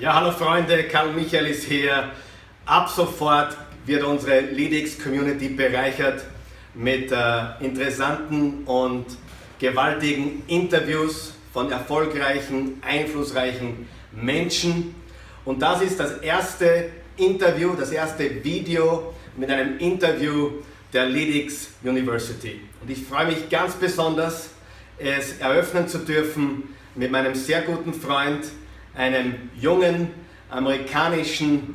Ja, hallo Freunde, Karl Michael ist hier. Ab sofort wird unsere leadX Community bereichert mit interessanten und gewaltigen Interviews von erfolgreichen, einflussreichen Menschen. Und das ist das erste Interview, das erste Video mit einem Interview der leadX University. Und ich freue mich ganz besonders, es eröffnen zu dürfen mit meinem sehr guten Freund, einem jungen, amerikanischen,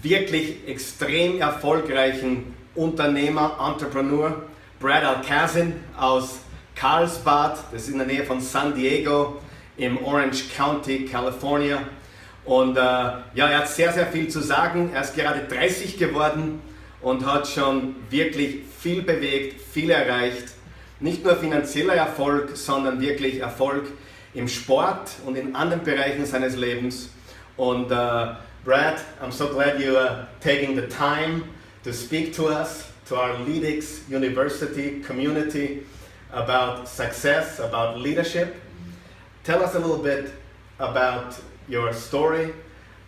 wirklich extrem erfolgreichen Unternehmer, Entrepreneur, Brad Alkazin aus Carlsbad, das ist in der Nähe von San Diego im Orange County, California. Und er hat sehr, sehr viel zu sagen. Er ist gerade 30 geworden und hat schon wirklich viel bewegt, viel erreicht. Nicht nur finanzieller Erfolg, sondern wirklich Erfolg im Sport und in anderen Bereichen seines Lebens. Und Brad, I'm so glad you are taking the time to speak to us, to our leadX University community about success, about leadership. Tell us a little bit about your story,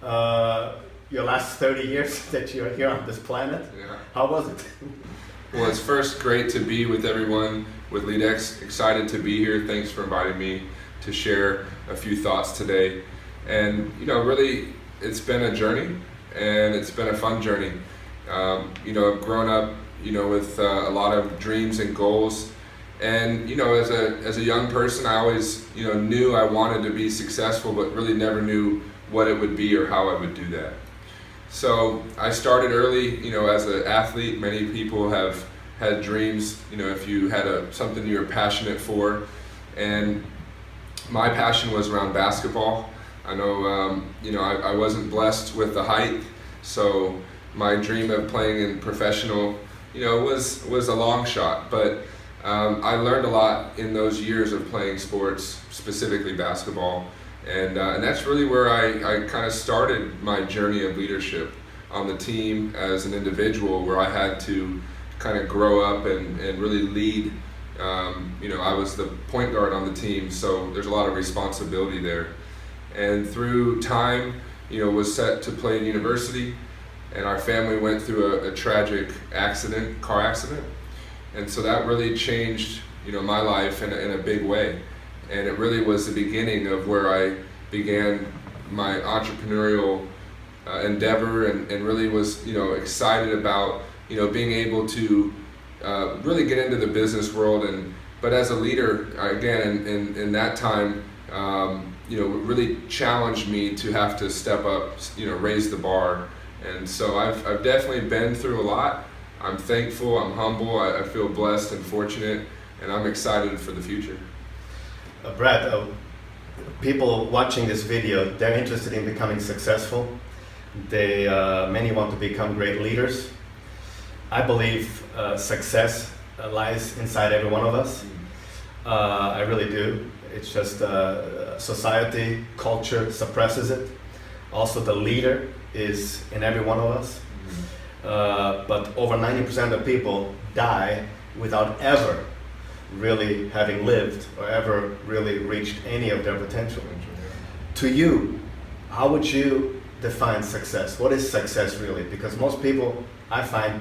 your last 30 years that you're here on this planet. Yeah. How was it? Well, it's first great to be with everyone with leadX. Excited to be here. Thanks for inviting me to share a few thoughts today. And really, it's been a journey, and it's been a fun journey. I've grown up, with a lot of dreams and goals. And as a young person, I always knew I wanted to be successful, but really never knew what it would be or how I would do that. So I started early, as an athlete. Many people have had dreams, if you had something you were passionate for. And my passion was around basketball. I know, I wasn't blessed with the height, so my dream of playing in professional, was a long shot. But I learned a lot in those years of playing sports, specifically basketball. And that's really where I kind of started my journey of leadership on the team as an individual, where I had to kind of grow up and really lead. I was the point guard on the team, so there's a lot of responsibility there. And through time, was set to play in university, and our family went through a tragic car accident. And so that really changed, my life in a big way. And it really was the beginning of where I began my entrepreneurial endeavor, and really was, excited about, being able to really get into the business world. But as a leader, again, in that time, really challenged me to have to step up, raise the bar. And so I've definitely been through a lot. I'm thankful, I'm humble, I feel blessed and fortunate, and I'm excited for the future. Brad, people watching this video, they're interested in becoming successful. Many want to become great leaders. I believe success lies inside every one of us. I really do. It's just society, culture suppresses it. Also, the leader is in every one of us. But over 90% of people die without ever really having lived or ever really reached any of their potential. To you, how would you define success? What is success really? Because most people, I find,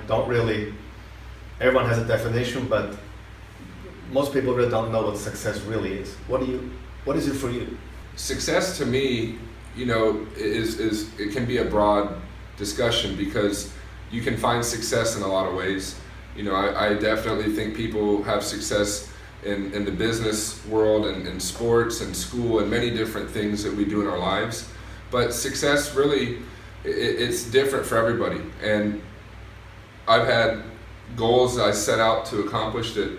everyone has a definition, but most people really don't know what success really is. What is it for you? Success to me, is it can be a broad discussion, because you can find success in a lot of ways. I definitely think people have success in the business world and in sports and school and many different things that we do in our lives. But success really, it's different for everybody. And I've had goals that I set out to accomplish that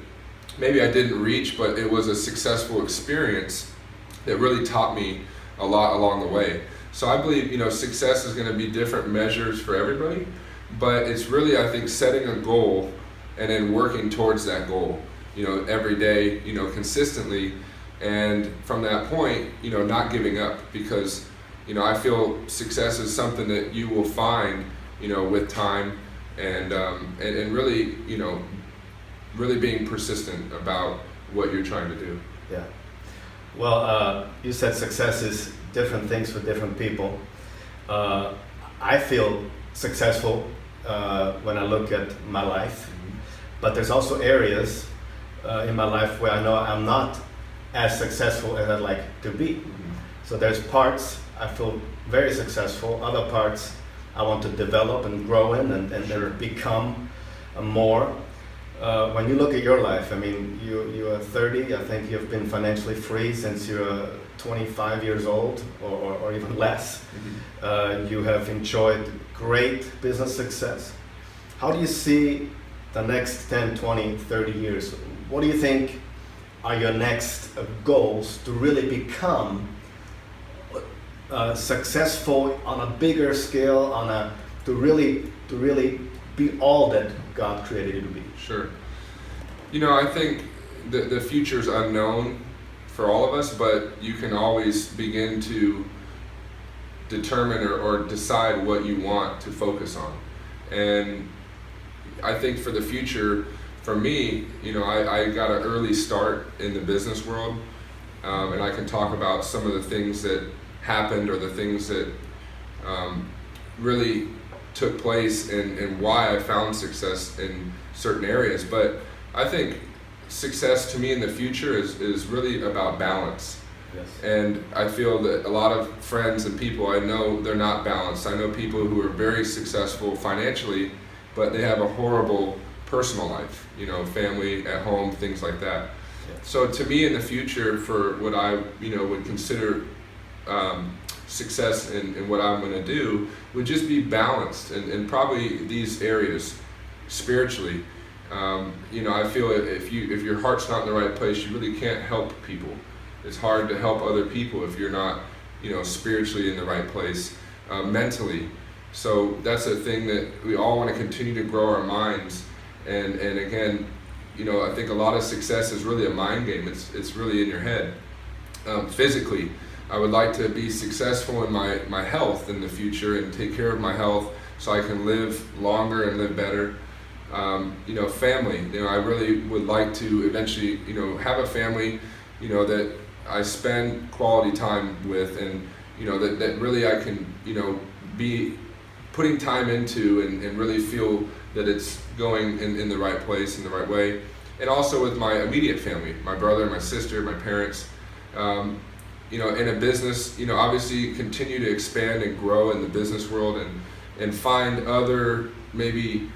maybe I didn't reach, but it was a successful experience that really taught me a lot along the way. So I believe, success is going to be different measures for everybody, but it's really, I think, setting a goal and then working towards that goal, every day, consistently. And from that point, not giving up, because, I feel success is something that you will find, with time, and really, really being persistent about what you're trying to do. Yeah. Well, you said success is different things for different people. I feel successful when I look at my life, but there's also areas in my life where I know I'm not as successful as I'd like to be. So there's parts I feel very successful, other parts I want to develop and grow in and become more. When you look at your life, I mean, you are 30, I think you've been financially free since you're 25 years old or even less. You have enjoyed great business success. How do you see the next 10, 20, 30 years? What do you think are your next goals to really become successful on a bigger scale, to really be all that God created you to be? Sure. I think the future is unknown for all of us, but you can always begin to determine or decide what you want to focus on. And I think for the future, for me, I got an early start in the business world, and I can talk about some of the things that happened or the things that really took place and why I found success in certain areas. But I think success to me in the future is really about balance. Yes. And I feel that a lot of friends and people I know, they're not balanced. I know people who are very successful financially, but they have a horrible personal life, family at home, things like that. Yes. So to me in the future, for what I would consider success in what I'm going to do would just be balanced and probably these areas spiritually. I feel if your heart's not in the right place, you really can't help people. It's hard to help other people if you're not spiritually in the right place, mentally. So that's a thing that we all want to continue to grow our minds. And again, I think a lot of success is really a mind game. It's really in your head. Physically, I would like to be successful in my health in the future and take care of my health so I can live longer and live better. Family, I really would like to eventually, have a family, that I spend quality time with and, that really I can, be putting time into and really feel that it's going in the right place, in the right way. And also with my immediate family, my brother, my sister, my parents, in a business, obviously continue to expand and grow in the business world and find other maybe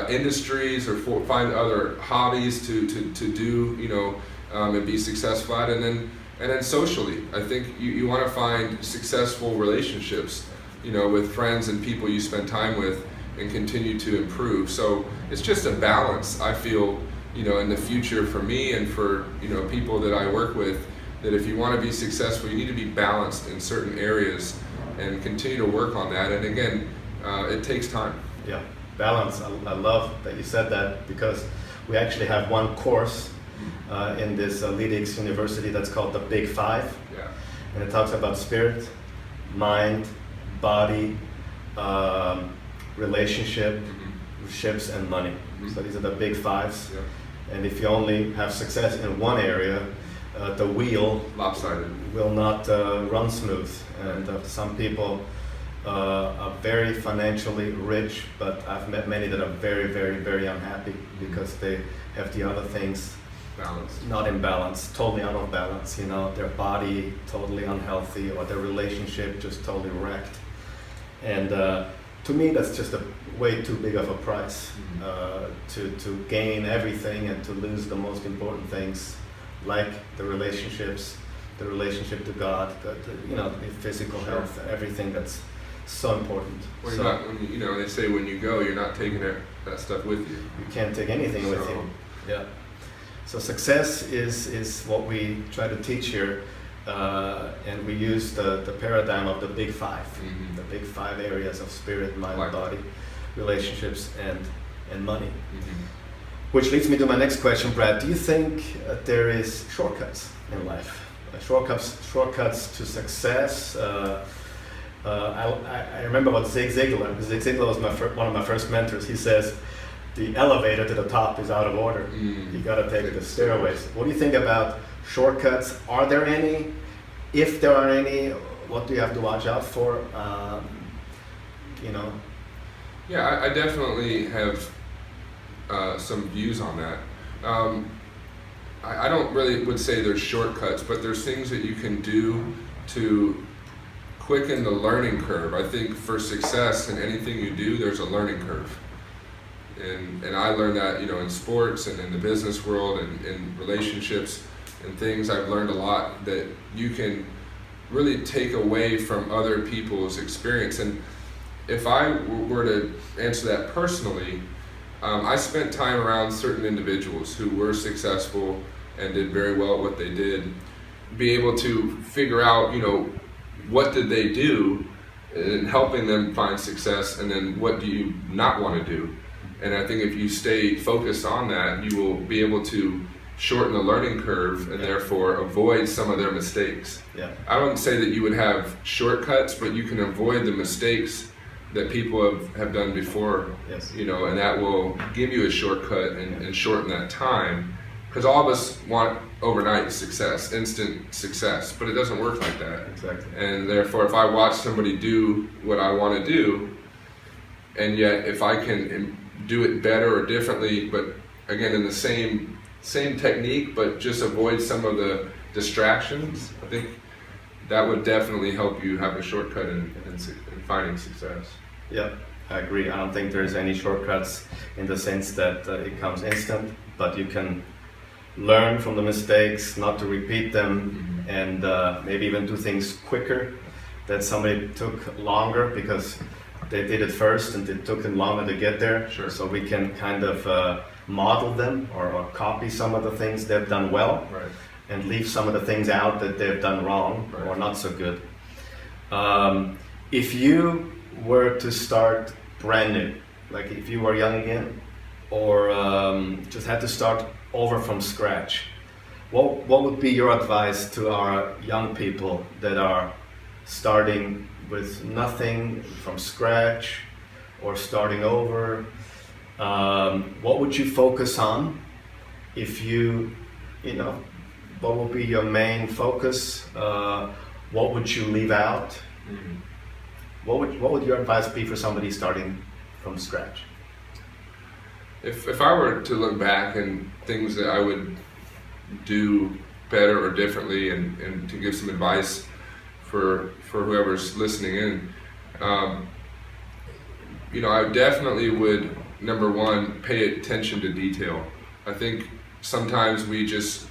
industries or find other hobbies to do, and be successful at. And then socially, I think you want to find successful relationships, with friends and people you spend time with and continue to improve. So it's just a balance, I feel, in the future for me and for, people that I work with, that if you want to be successful, you need to be balanced in certain areas and continue to work on that. And again, it takes time. Yeah, balance. I love that you said that, because we actually have one course in this leadX University that's called the Big Five. Yeah. And it talks about spirit, mind, body, relationships, and money. So these are the big fives. Yeah. And if you only have success in one area, the wheel lopsided will not run smooth. And some people are very financially rich, but I've met many that are very, very, very unhappy because they have the other things not in balance, totally out of balance. Their body totally unhealthy, or their relationship just totally wrecked. And to me, that's just a way too big of a price to gain everything and to lose the most important things, like the relationships, the relationship to God, the physical health, everything that's so important. Well, you're not, they say when you go, you're not taking that stuff with you. You can't take anything with you. Yeah. So success is what we try to teach here, and we use the paradigm of the Big Five, the Big Five areas of spirit, mind, body, relationships, and money. Which leads me to my next question, Brad. Do you think there is shortcuts in life? Shortcuts to success? I remember about Zig Ziglar. Zig Ziglar was one of my first mentors. He says, the elevator to the top is out of order. You got to take the stairways. What do you think about shortcuts? Are there any? If there are any, what do you have to watch out for? Yeah, I definitely have some views on that. I don't really would say there's shortcuts, but there's things that you can do to quicken the learning curve. I think for success in anything you do, there's a learning curve. And I learned that, in sports and in the business world and in relationships and things. I've learned a lot that you can really take away from other people's experience. And if I were to answer that personally, I spent time around certain individuals who were successful and did very well at what they did, be able to figure out, what did they do in helping them find success, and then what do you not want to do. And I think if you stay focused on that, you will be able to shorten the learning curve and therefore avoid some of their mistakes. Yeah. I wouldn't say that you would have shortcuts, but you can avoid the mistakes that people have done before, Yes. And that will give you a shortcut and shorten that time. Because all of us want overnight success, instant success, but it doesn't work like that. Exactly. And therefore, if I watch somebody do what I want to do, and yet if I can do it better or differently, but again in the same technique, but just avoid some of the distractions, I think that would definitely help you have a shortcut in finding success. Yeah, I agree. I don't think there's any shortcuts in the sense that it comes instant, but you can learn from the mistakes, not to repeat them, and maybe even do things quicker that somebody took longer because they did it first and it took them longer to get there. Sure. So we can kind of model them or copy some of the things they've done well, Right. and leave some of the things out that they've done wrong, Right. or not so good. If you were to start brand new, like if you were young again, or just had to start over from scratch, what would be your advice to our young people that are starting with nothing from scratch or starting over? What would you focus on if what would be your main focus? What would you leave out? Mm-hmm. What would your advice be for somebody starting from scratch? If I were to look back and things that I would do better or differently, and to give some advice for whoever's listening in, I definitely would, number one, pay attention to detail. I think sometimes we just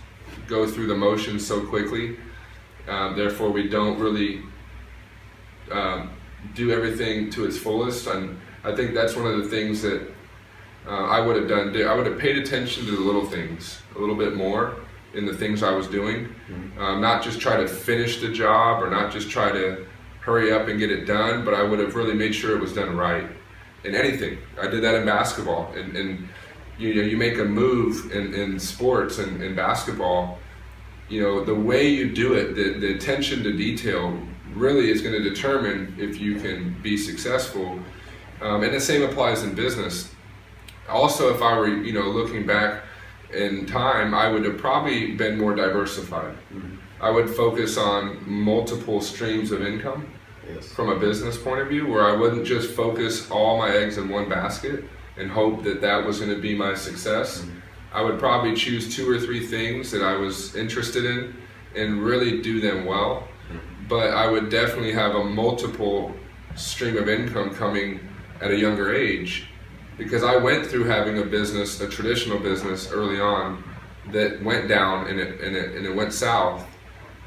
go through the motions so quickly, therefore we don't really do everything to its fullest. And I think that's one of the things that I would have done. I would have paid attention to the little things a little bit more in the things I was doing. Not just try to finish the job or not just try to hurry up and get it done, but I would have really made sure it was done right in anything. I did that in basketball, and you make a move in sports and in basketball, the way you do it, the attention to detail really is going to determine if you can be successful. And the same applies in business. Also, if I were, looking back in time, I would have probably been more diversified. Mm-hmm. I would focus on multiple streams of income. Yes. From a business point of view, where I wouldn't just focus all my eggs in one basket and hope that was going to be my success. Mm-hmm. I would probably choose 2 or 3 things that I was interested in and really do them well. Mm-hmm. But I would definitely have a multiple stream of income coming at a younger age, because I went through having a traditional business early on that went down and it went south,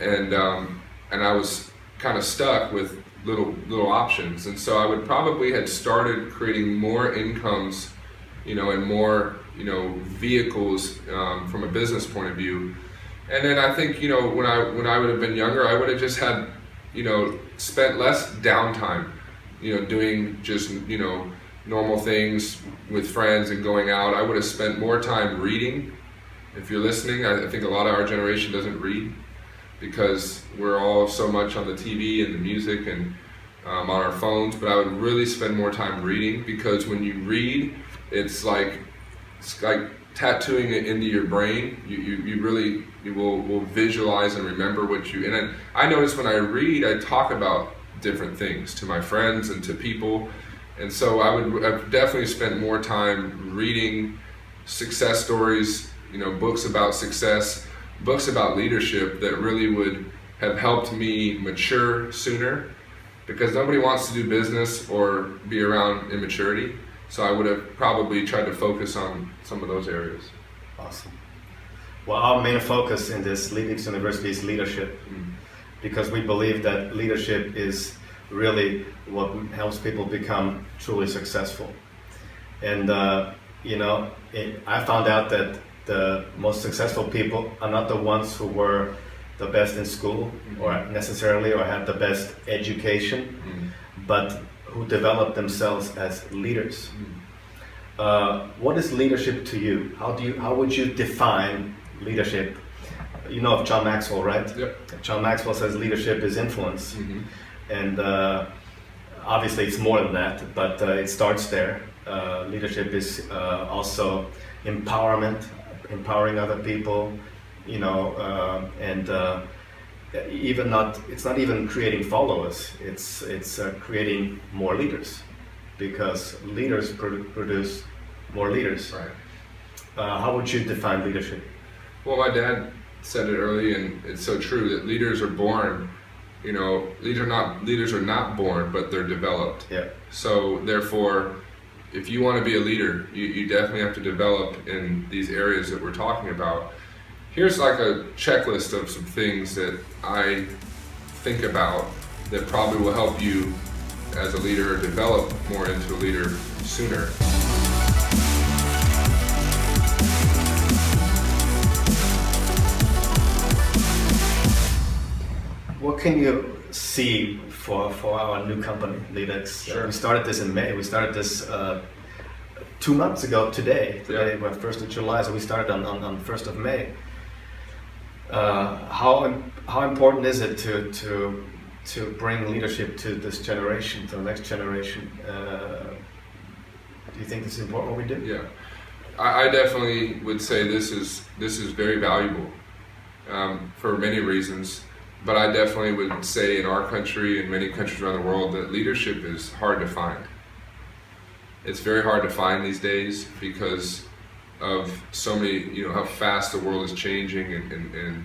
and I was kind of stuck with little options. And so I would probably had started creating more incomes, and more vehicles from a business point of view. And then I think when I would have been younger, I would have just had spent less downtime, doing just normal things with friends and going out. I would have spent more time reading. If you're listening, I think a lot of our generation doesn't read because we're all so much on the TV and the music and on our phones, but I would really spend more time reading, because when you read, it's like tattooing it into your brain. You will visualize and remember and then I notice when I read, I talk about different things to my friends and to people, And so I've definitely spent more time reading success stories, books about success, books about leadership that really would have helped me mature sooner, because nobody wants to do business or be around immaturity. So I would have probably tried to focus on some of those areas. Awesome. Well, our main focus in this leadX University is leadership, because we believe that leadership is really what helps people become truly successful. And I found out that the most successful people are not the ones who were the best in school or had the best education, but who developed themselves as leaders. What is leadership to you? How would you define leadership? You know of John Maxwell, right? Yep. John Maxwell says leadership is influence. And obviously it's more than that, but it starts there. Leadership is also empowerment, empowering other people, and it's not even creating followers, it's creating more leaders, because leaders produce more leaders. Right. How would you define leadership? Well, my dad said it early, and it's so true, that leaders are born. Leaders are not born, but they're developed. Yeah. So therefore, if you want to be a leader, you definitely have to develop in these areas that we're talking about. Here's like a checklist of some things that I think about that probably will help you as a leader develop more into a leader sooner. What can you see for our new company, leadX? Sure. We started this in May. We started this 2 months ago today. Today, we're 1st of July, so we started on 1st of May. How important is it to bring leadership to this generation, to the next generation? Do you think this is important, what we do? Yeah, I definitely would say this is very valuable for many reasons. But I definitely would say in our country and many countries around the world that leadership is hard to find. It's very hard to find these days because of so many, how fast the world is changing, and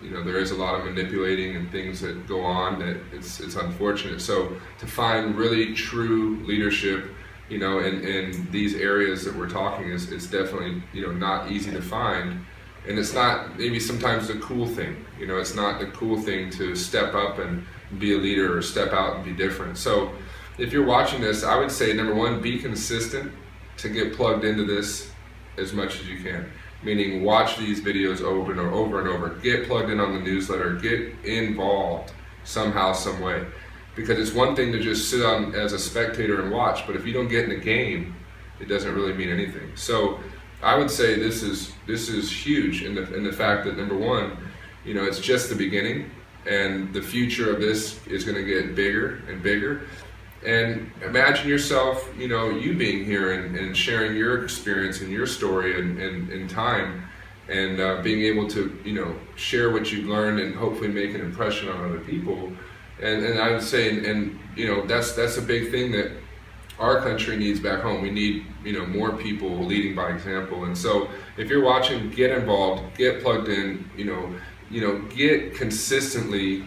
there is a lot of manipulating and things that go on that it's unfortunate. So to find really true leadership, in these areas that we're talking is definitely, not easy to find. And it's not maybe sometimes the cool thing, it's not the cool thing to step up and be a leader or step out and be different. So if you're watching this, I would say, number one, be consistent to get plugged into this as much as you can. Meaning watch these videos over and over, get plugged in on the newsletter, get involved somehow, some way. Because it's one thing to just sit on as a spectator and watch, but if you don't get in the game, it doesn't really mean anything. So I would say this is huge in the fact that, number one, it's just the beginning, and the future of this is going to get bigger and bigger. And imagine yourself, you being here and sharing your experience and your story and time, and being able to share what you've learned and hopefully make an impression on other people. And I would say, that's a big thing that our country needs back home. We need more people leading by example. And so if you're watching, get involved, get plugged in, get consistently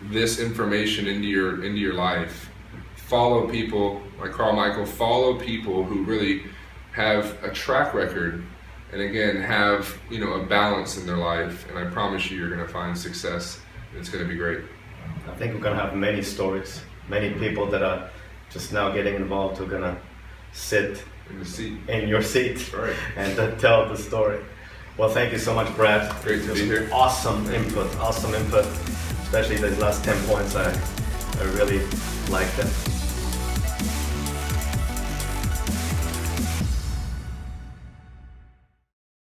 this information into your life. Follow people like Karl Michael, follow people who really have a track record, and again have a balance in their life, and I promise you're going to find success. It's going to be great. I think we're going to have many stories, many people that are just now getting involved who are going to sit in your seat, right, and tell the story. Well, thank you so much, Brad. Great to be here. Awesome input, especially these last 10 points. I really like them.